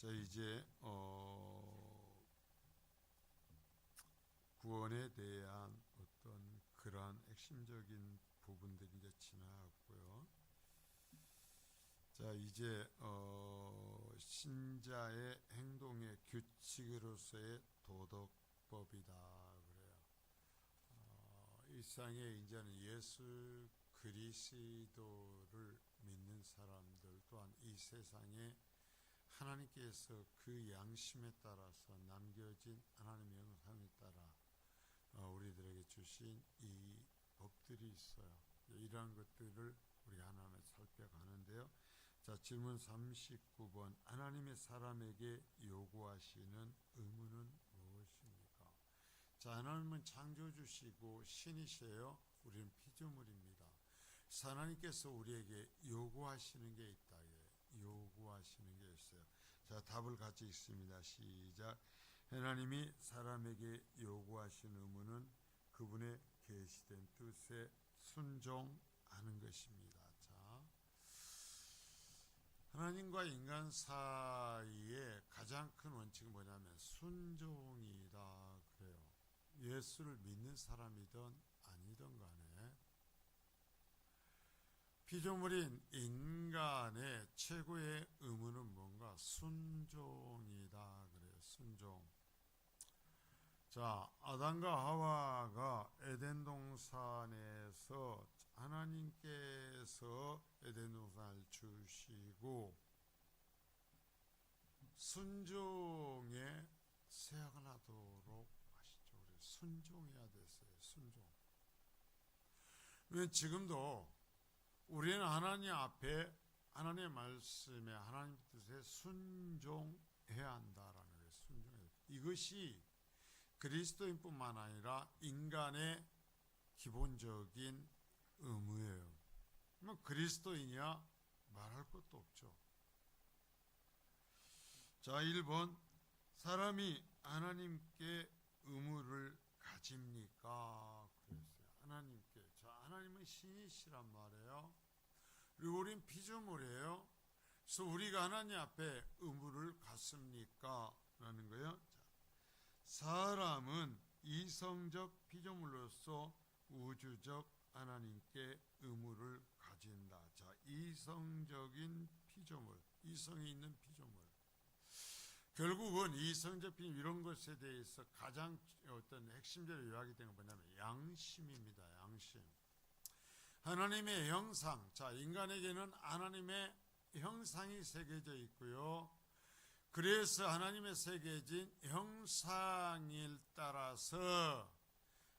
자, 이제 구원에 대한 어떤 그러한 핵심적인 부분들이 이제 지나갔고요. 자, 이제 신자의 행동의 규칙으로서의 도덕법이다 그래요. 일상에 이제는 예수 그리스도를 믿는 사람들 또한 이 세상에 하나님께서 그 양심에 따라서 남겨진 하나님의 영상에 따라 우리들에게 주신 이 법들이 있어요. 이러한 것들을 우리가 하나하나 살펴가는데요. 자, 질문 39번. 하나님의 사람에게 요구하시는 의무는 무엇입니까? 자, 하나님은 창조주시고 신이세요. 우리는 피조물입니다. 하나님께서 우리에게 요구하시는 게 있다. 요구하시는 게 있어요. 자, 답을 같이 읽습니다. 시작. 하나님이 사람에게 요구하시는 의무는 그분의 계시된 뜻에 순종하는 것입니다. 자, 하나님과 인간 사이에 가장 큰 원칙은 뭐냐면 순종이다 그래요. 예수를 믿는 사람이든 아니든 간에 피조물인 인간의 최고의 의무는 뭔가? 순종이다 그래요. 순종. 자, 아담과 하와가 에덴 동산에서 하나님께서 에덴 동산을 주시고 순종에 세약을 하도록 하시죠. 순종해야 됐어요. 순종. 왜 지금도 우리는 하나님 앞에 하나님의 말씀에 하나님 뜻에 순종해야 한다라는 거예요. 순종해야. 이것이 그리스도인뿐만 아니라 인간의 기본적인 의무예요. 뭐 그리스도인이야 말할 것도 없죠. 자, 1번. 사람이 하나님께 의무를 가집니까? 그랬어요. 하나님께. 자, 하나님은 신이시란 말이에요. 그리고 우린 피조물이에요. 그래서 우리가 하나님 앞에 의무를 갖습니까? 라는 거예요. 자, 사람은 이성적 피조물로서 우주적 하나님께 의무를 가진다. 자, 이성적인 피조물, 이성이 있는 피조물. 결국은 이성적 피조물 이런 것에 대해서 가장 어떤 핵심적으로 요약이 되는 건 뭐냐면 양심입니다. 양심. 하나님의 형상. 자, 인간에게는 하나님의 형상이 새겨져 있고요. 그래서 하나님의 새겨진 형상을 따라서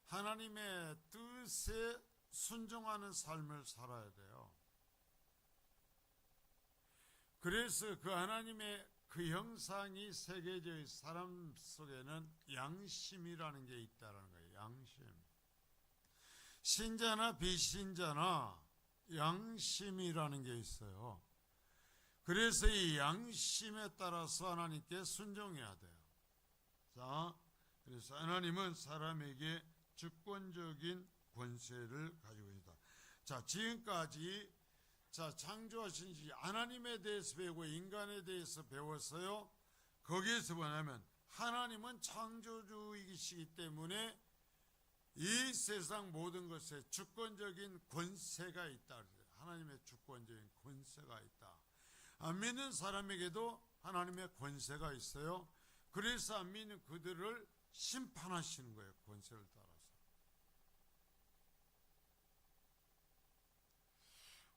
하나님의 뜻에 순종하는 삶을 살아야 돼요. 그래서 그 하나님의 그 형상이 새겨져 있는 사람 속에는 양심이라는 게 있다는 거예요. 양심. 신자나 비신자나 양심이라는 게 있어요. 그래서 이 양심에 따라서 하나님께 순종해야 돼요. 자, 그래서 하나님은 사람에게 주권적인 권세를 가지고 있다. 자, 지금까지 창조하신 하나님에 대해서 배우고 인간에 대해서 배웠어요. 거기에서 뭐냐면 하나님은 창조주이시기 때문에 이 세상 모든 것에 주권적인 권세가 있다. 하나님의 주권적인 권세가 있다. 안 믿는 사람에게도 하나님의 권세가 있어요. 그래서 안 믿는 그들을 심판하시는 거예요. 권세를 따라서.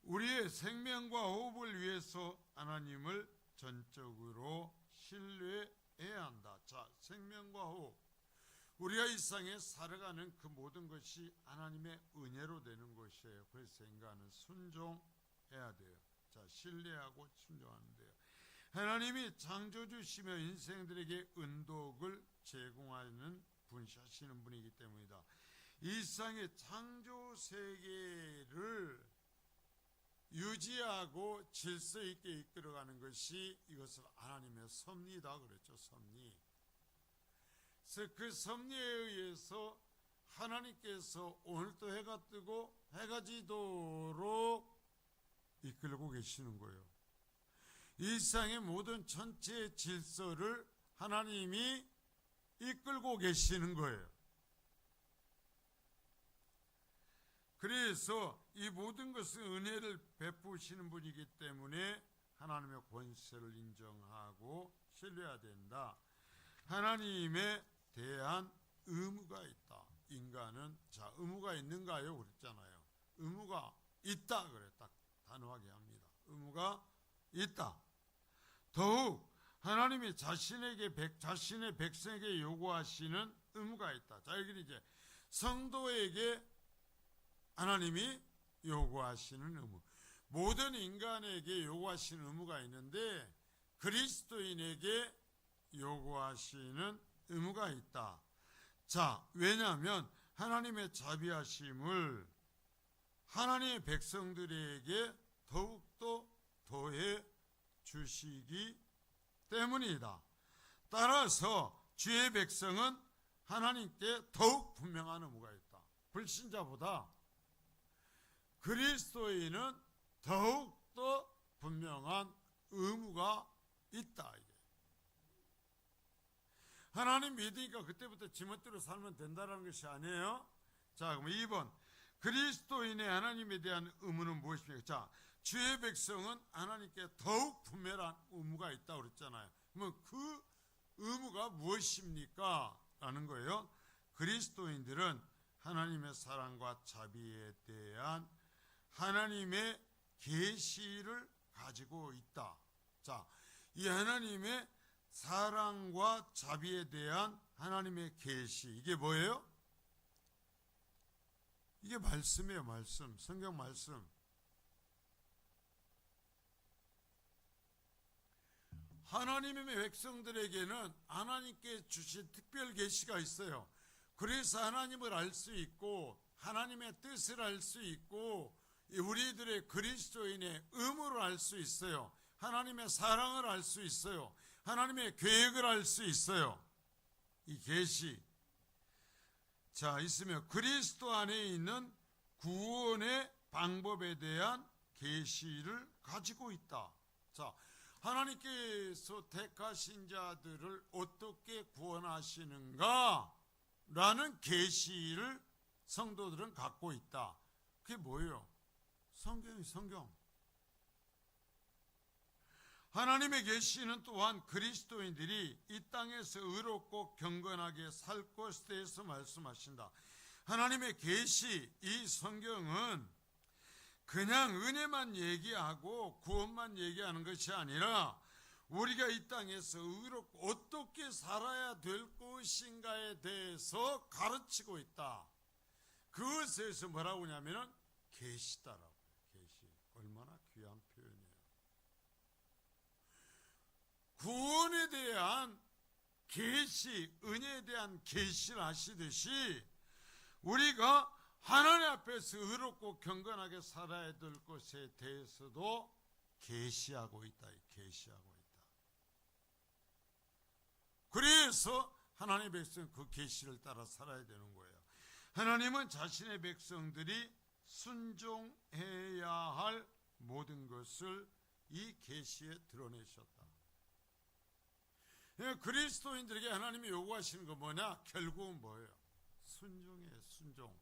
우리의 생명과 호흡을 위해서 하나님을 전적으로 신뢰해야 한다. 자, 생명과 호흡. 우리가 이 세상에 살아가는 그 모든 것이 하나님의 은혜로 되는 것이에요. 그래서 인간은 순종해야 돼요. 자, 신뢰하고 순종하는데요. 하나님이 창조주시며 인생들에게 은독을 제공하는 분이시는 분이기 때문이다. 이 세상의 창조 세계를 유지하고 질서 있게 이끌어가는 것이 이것을 하나님의 섭리다 그랬죠. 섭리. 그래서 그 섭리에 의해서 하나님께서 오늘도 해가 뜨고 해가 지도록 이끌고 계시는 거예요. 이 세상의 모든 전체 질서를 하나님이 이끌고 계시는 거예요. 그래서 이 모든 것은 은혜를 베푸시는 분이기 때문에 하나님의 권세를 인정하고 신뢰해야 된다. 하나님에 대한 의무가 있다. 인간은 자 의무가 있는가요? 그랬잖아요. 의무가 있다 그래 딱 단호하게 합니다. 의무가 있다. 더욱 하나님이 자신의 백성에게 요구하시는 의무가 있다. 자 여기 이제 성도에게 하나님이 요구하시는 의무. 모든 인간에게 요구하시는 의무가 있는데 그리스도인에게 요구하시는 의무가 있다. 자, 왜냐하면 하나님의 자비하심을 하나님의 백성들에게 더욱더 더해 주시기 때문이다. 따라서 주의 백성은 하나님께 더욱 분명한 의무가 있다. 불신자보다 그리스도인은 더욱더 분명한 의무가 있다. 하나님 믿으니까 그때부터 지멋대로 살면 된다는 것이 아니에요. 자, 그럼 2번 그리스도인의 하나님에 대한 의무는 무엇입니까? 자, 주의 백성은 하나님께 더욱 분명한 의무가 있다고 그랬잖아요. 그러면 그 의무가 무엇입니까? 라는 거예요. 그리스도인들은 하나님의 사랑과 자비에 대한 하나님의 계시를 가지고 있다. 자, 이 하나님의 사랑과 자비에 대한 하나님의 계시, 이게 뭐예요? 이게 말씀이에요. 말씀, 성경 말씀. 하나님의 백성들에게는 하나님께 주신 특별 계시가 있어요. 그래서 하나님을 알 수 있고 하나님의 뜻을 알 수 있고 우리들의 그리스도인의 의무를 알 수 있어요. 하나님의 사랑을 알 수 있어요. 하나님의 계획을 알 수 있어요. 이 계시. 자, 있으면 그리스도 안에 있는 구원의 방법에 대한 계시를 가지고 있다. 자, 하나님께서 택하신 자들을 어떻게 구원하시는가? 라는 계시를 성도들은 갖고 있다. 그게 뭐예요? 성경이 성경. 하나님의 계시는 또한 그리스도인들이 이 땅에서 의롭고 경건하게 살 것에 대해서 말씀하신다. 하나님의 계시, 이 성경은 그냥 은혜만 얘기하고 구원만 얘기하는 것이 아니라 우리가 이 땅에서 의롭고 어떻게 살아야 될 것인가에 대해서 가르치고 있다. 그것에서 뭐라고 하냐면 계시다라고. 계시. 얼마나 귀한 표현이에요. 구원에 대한 계시, 은혜에 대한 계시를 하시듯이 우리가 하나님 앞에서 의롭고 경건하게 살아야 될 것에 대해서도 계시하고 있다. 계시하고 있다. 그래서 하나님의 백성은 그 계시를 따라 살아야 되는 거예요. 하나님은 자신의 백성들이 순종해야 할 모든 것을 이 계시에 드러내셨다. 그리스도인들에게 하나님이 요구하시는 거 뭐냐? 결국은 뭐예요? 순종이에요. 순종.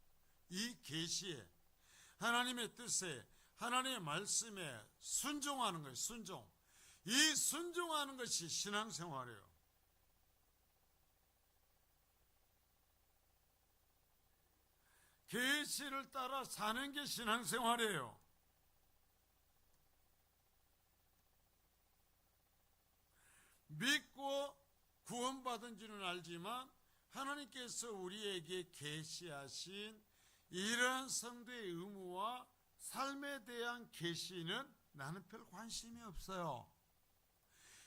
이 계시에 하나님의 뜻에 하나님의 말씀에 순종하는 거예요. 순종. 이 순종하는 것이 신앙생활이에요. 계시를 따라 사는 게 신앙생활이에요. 믿고 구원받은 줄은 알지만 하나님께서 우리에게 계시하신 이러한 성도의 의무와 삶에 대한 계시는 나는 별 관심이 없어요.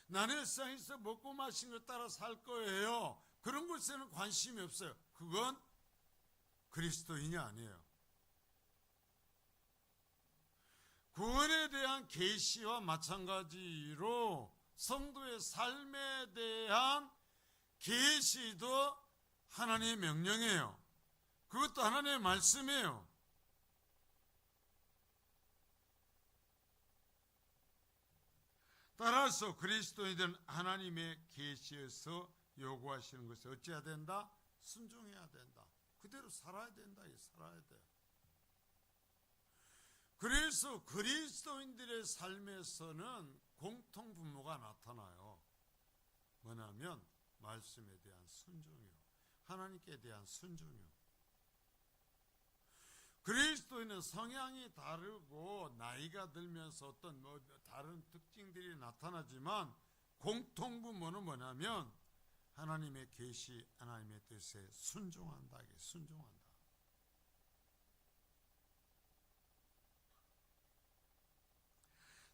나는 일상에서 먹고 마신 것 따라 살 거예요. 그런 것에는 관심이 없어요. 그건 그리스도인이 아니에요. 구원에 대한 계시와 마찬가지로 성도의 삶에 대한 계시도 하나님의 명령이에요. 그것도 하나님의 말씀이에요. 따라서 그리스도인들은 하나님의 계시에서 요구하시는 것이 어찌해야 된다? 순종해야 된다. 그대로 살아야 된다. 살아야 돼. 그래서 그리스도인들의 삶에서는 공통분모가 나타나요. 뭐냐면 말씀에 대한 순종이요, 하나님께 대한 순종이요. 그리스도인은 성향이 다르고 나이가 들면서 어떤 다른 특징들이 나타나지만 공통분모는 뭐냐면 하나님의 계시, 하나님의 뜻에 순종한다. 순종한다.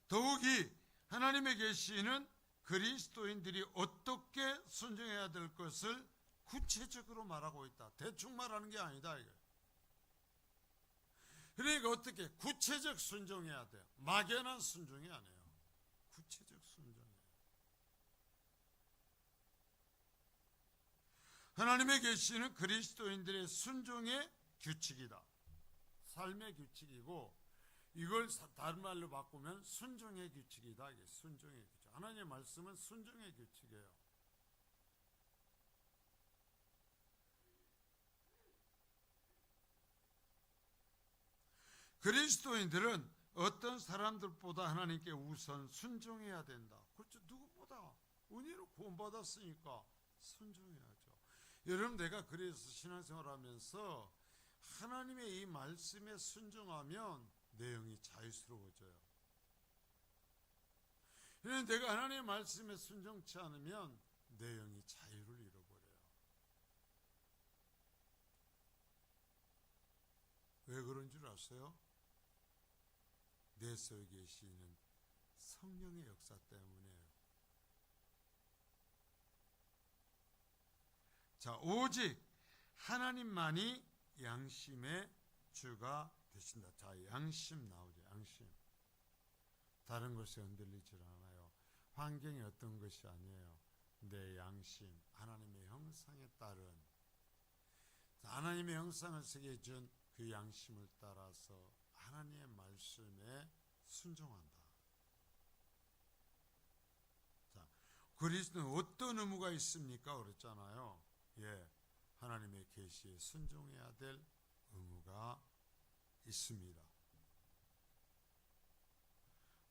더욱이 하나님의 계시는 그리스도인들이 어떻게 순종해야 될 것을 구체적으로 말하고 있다. 대충 말하는 게 아니다. 이거. 그러니까 어떻게 구체적 순종해야 돼요. 막연한 순종이 아니에요. 구체적 순종이에요. 하나님의 계시는 그리스도인들의 순종의 규칙이다. 삶의 규칙이고, 이걸 다른 말로 바꾸면 순종의 규칙이다. 이게 순종의 규칙. 하나님의 말씀은 순종의 규칙이에요. 그리스도인들은 어떤 사람들보다 하나님께 우선 순종해야 된다. 그렇죠. 누구보다 은혜로 구원받았으니까 순종해야죠. 여러분, 내가 그래서 신앙생활하면서 하나님의 이 말씀에 순종하면 내 영이 자유스러워져요. 그런데 내가 하나님의 말씀에 순종치 않으면 내 영이 자유를 잃어버려요. 왜 그런 줄 아세요? 내 속에 계시는 성령의 역사 때문이에요. 자, 오직 하나님만이 양심의 주가 되신다. 자, 양심 나오죠. 양심. 다른 것에 흔들리질 않아요. 환경이 어떤 것이 아니에요. 내 양심, 하나님의 형상에 따른, 하나님의 형상을 새겨준 그 양심을 따라서 하나님의 말씀에 순종한다. 자, 그리스도는 어떤 의무가 있습니까? 그랬잖아요. 예, 하나님의 계시에 순종해야 될 의무가 있습니다.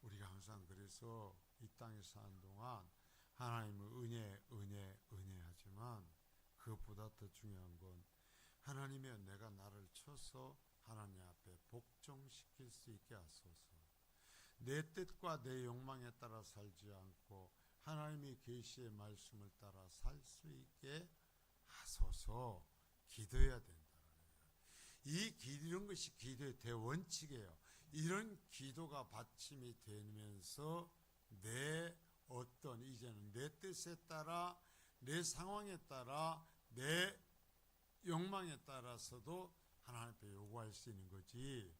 우리가 항상 그래서 이 땅에 사는 동안 하나님의 은혜 하지만 그것보다 더 중요한 건 하나님의 은혜가 나를 쳐서 하나님 앞에 복종시킬 수 있게 하소서. 내 뜻과 내 욕망에 따라 살지 않고 하나님의 계시의 말씀을 따라 살 수 있게 하소서. 기도해야 된다는 거예요. 이런 것이 기도의 대원칙이에요. 이런 기도가 받침이 되면서 이제는 내 뜻에 따라, 내 상황에 따라, 내 욕망에 따라서도 하나님 앞에 요구할 수 있는 거지.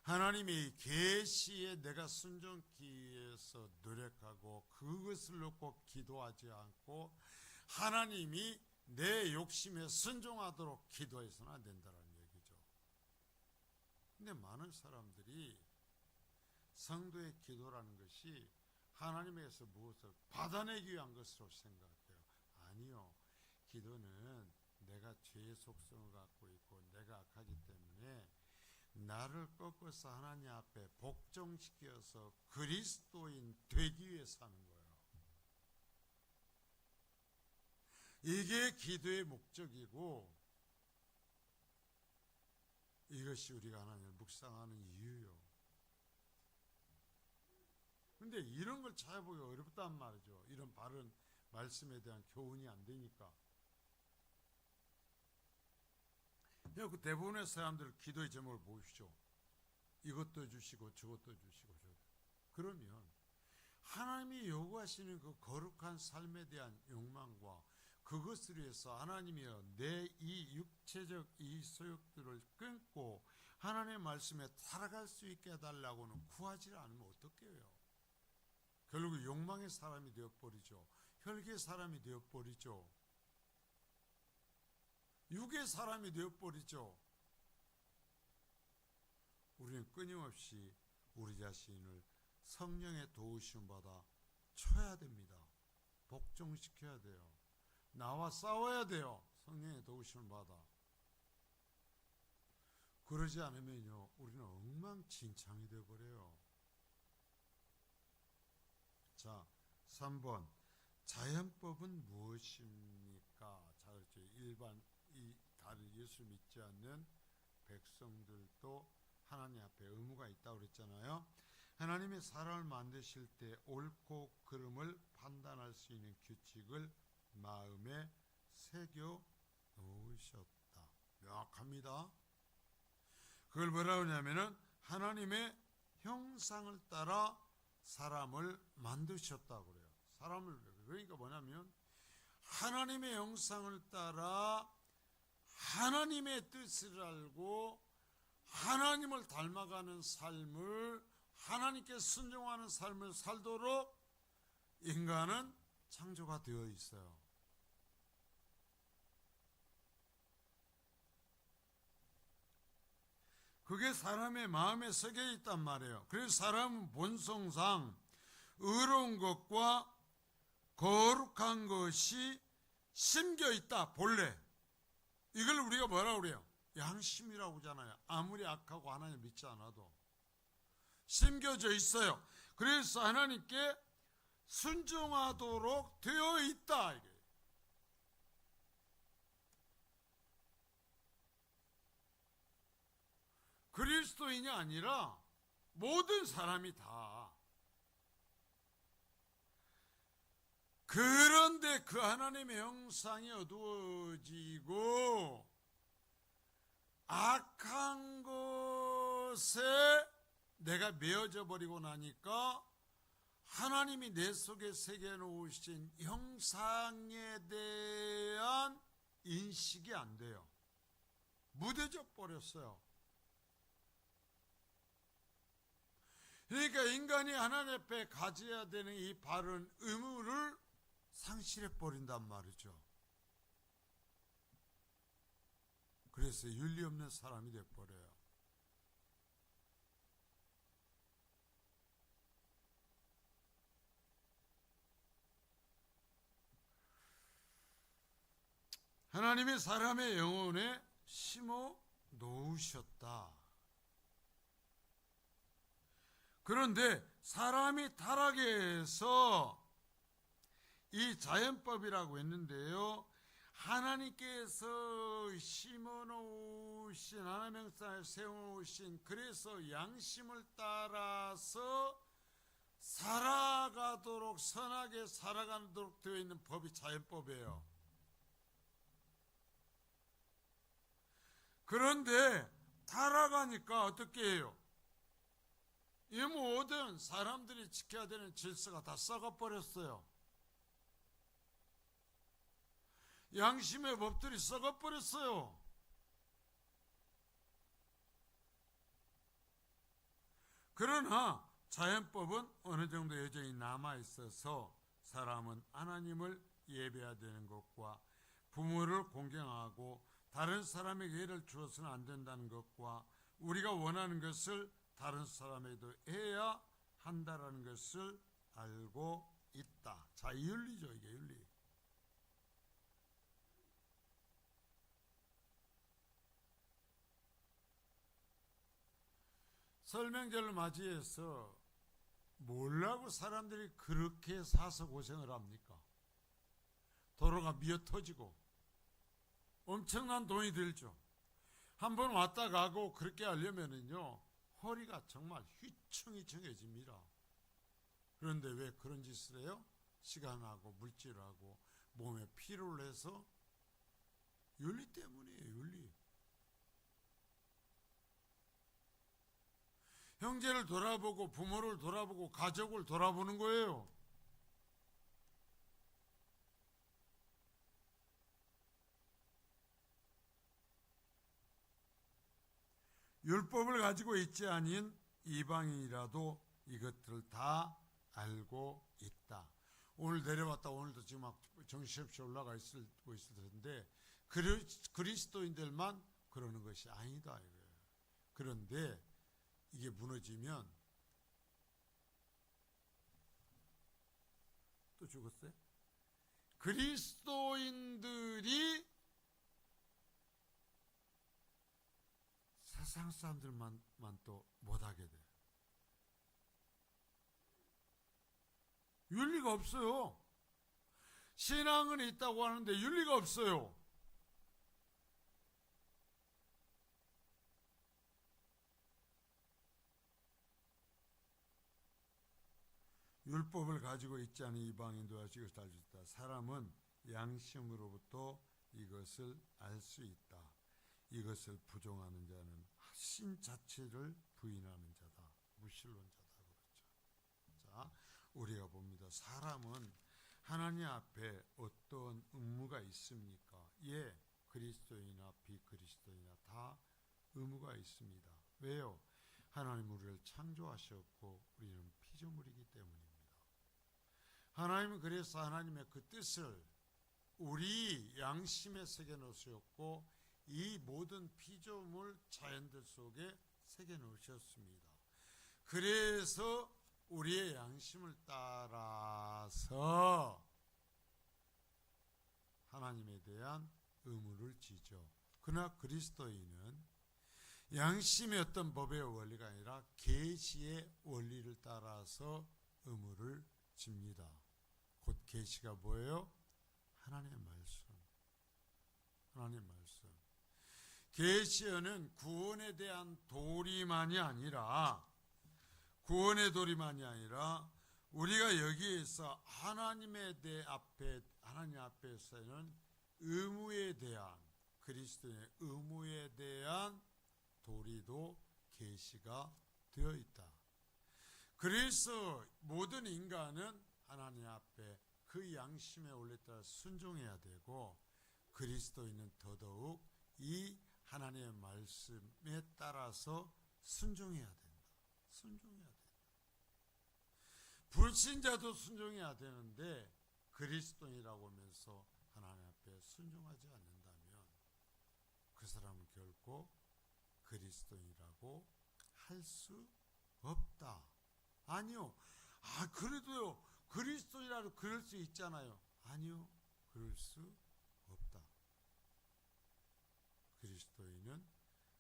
하나님의 계시에 내가 순종하기 위해서 노력하고 그것을 놓고 기도하지 않고 하나님이 내 욕심에 순종하도록 기도해서는 안 된다는 얘기죠. 근데 많은 사람들이 성도의 기도라는 것이 하나님에게서 무엇을 받아내기 위한 것으로 생각해요. 아니요. 기도는 내가 죄의 속성을 갖고 있고 내가 악하기 때문에 나를 꺾어서 하나님 앞에 복종시켜서 그리스도인 되기 위해서 하는 거예요. 이게 기도의 목적이고 이것이 우리가 하나님을 묵상하는 이유요. 근데 이런 걸 찾아보기 어렵단 말이죠. 이런 바른 말씀에 대한 교훈이 안 되니까. 그 대부분의 사람들 기도의 제목을 보십시오. 이것도 주시고 저것도 주시고. 그러면 하나님이 요구하시는 그 거룩한 삶에 대한 욕망과 그것을 위해서 하나님이여 내 이 육체적 이 소욕들을 끊고 하나님의 말씀에 살아갈 수 있게 해달라고는 구하지 않으면 어떻게 해요? 결국 욕망의 사람이 되어버리죠. 혈기의 사람이 되어버리죠. 육의 사람이 되어버리죠. 우리는 끊임없이 우리 자신을 성령의 도우심 받아 쳐야 됩니다. 복종시켜야 돼요. 나와 싸워야 돼요. 성령의 도우심을 받아. 그러지 않으면요, 우리는 엉망진창이 되어버려요. 자, 3번. 자연법은 무엇입니까? 자, 그렇죠. 일반, 다른 예수 믿지 않는 백성들도 하나님 앞에 의무가 있다고 그랬잖아요. 하나님이 사람을 만드실 때 옳고 그름을 판단할 수 있는 규칙을 마음에 새겨 놓으셨다. 명확합니다. 그걸 뭐라고 하냐면은 하나님의 형상을 따라 사람을 만드셨다고 그래요. 사람을, 그러니까 뭐냐면 하나님의 형상을 따라 하나님의 뜻을 알고 하나님을 닮아가는 삶을, 하나님께 순종하는 삶을 살도록 인간은 창조가 되어 있어요. 그게 사람의 마음에 새겨 있단 말이에요. 그래서 사람은 본성상 의로운 것과 거룩한 것이 심겨 있다, 본래. 이걸 우리가 뭐라고 그래요? 양심이라고 하잖아요. 아무리 악하고 하나님 믿지 않아도 심겨져 있어요. 그래서 하나님께 순종하도록 되어 있다, 이게. 그리스도인이 아니라 모든 사람이 다. 그런데 그 하나님의 형상이 어두워지고 악한 것에 내가 메어져 버리고 나니까 하나님이 내 속에 새겨놓으신 형상에 대한 인식이 안 돼요. 무뎌져 버렸어요. 그러니까 인간이 하나님 앞에 가져야 되는 이 바른 의무를 상실해 버린단 말이죠. 그래서 윤리 없는 사람이 돼 버려요. 하나님이 사람의 영혼에 심어 놓으셨다. 그런데 사람이 타락해서 이 자연법이라고 했는데요, 하나님께서 심어놓으신, 하나님의 형상을 세워놓으신, 그래서 양심을 따라서 살아가도록, 선하게 살아가도록 되어 있는 법이 자연법이에요. 그런데 타락하니까 어떻게 해요? 이 모든 사람들이 지켜야 되는 질서가 다 썩어버렸어요. 양심의 법들이 썩어버렸어요. 그러나 자연법은 어느 정도 여전히 남아있어서 사람은 하나님을 예배해야 되는 것과 부모를 공경하고 다른 사람에게 예를 주어서는 안 된다는 것과 우리가 원하는 것을 다른 사람에게도 해야 한다는 것을 알고 있다. 자, 이 윤리죠, 이게 윤리. 설명절을 맞이해서 뭐라고 사람들이 그렇게 사서 고생을 합니까? 도로가 미어 터지고 엄청난 돈이 들죠. 한번 왔다 가고 그렇게 하려면은요, 허리가 정말 휘청휘청해집니다. 그런데 왜 그런 짓을 해요? 시간하고 물질하고 몸에 피로를 해서 윤리 때문이에요, 윤리. 형제를 돌아보고 부모를 돌아보고 가족을 돌아보는 거예요. 율법을 가지고 있지 아닌 이방인이라도 이것들을 다 알고 있다. 오늘 내려왔다 오늘도 지금 막 정신없이 올라가 있을 텐데 그리스도인들만 그러는 것이 아니다, 이거예요. 그런데 이게 무너지면 또 죽었어요? 그리스도인들이 세상 사람들만 또 못하게 돼요. 윤리가 없어요. 신앙은 있다고 하는데 윤리가 없어요. 율법을 가지고 있지 않은 이방인도 이것을 알 수 있다. 사람은 양심으로부터 이것을 알 수 있다. 이것을 부정하는 자는 신 자체를 부인하는 자다. 무신론자다 그렇죠. 자, 우리가 봅니다. 사람은 하나님 앞에 어떤 의무가 있습니까? 예, 그리스도인이나 비그리스도인이나 다 의무가 있습니다. 왜요? 하나님 우리를 창조하셨고 우리는 피조물이기 때문입니다. 하나님은 그래서 하나님의 그 뜻을 우리 양심에 새겨 놓으셨고 이 모든 피조물 자연들 속에 새겨 놓으셨습니다. 그래서 우리의 양심을 따라서 하나님에 대한 의무를 지죠. 그러나 그리스도인은 양심의 어떤 법의 원리가 아니라 계시의 원리를 따라서 의무를 집니다. 곧 계시가 뭐예요? 하나님의 말씀. 하나님의 말씀. 계시어는 구원에 대한 도리만이 아니라 우리가 여기에서 하나님 앞에서는 의무에 대한 그리스도의 의무에 대한 도리도 계시가 되어 있다. 그래서 모든 인간은 하나님 앞에 그 양심의 원리에 따라 순종해야 되고 그리스도인은 더더욱 이 하나님의 말씀에 따라서 순종해야 된다. 순종해야 된다. 불신자도 순종해야 되는데 그리스도인이라고 하면서 하나님 앞에 순종하지 않는다면 그 사람은 결코 그리스도인이라고 할 수 없다. 아니요. 그래도요. 그리스도인이라도 그럴 수 있잖아요. 아니요. 그럴 수 없다. 그리스도인은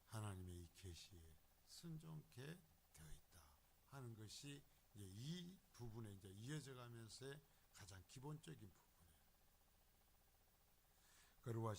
하나님의 이 계시에 순종케 되어 있다 하는 것이 이제 이 부분에 이제 이어져 가면서의 가장 기본적인 부분이에요. 그러와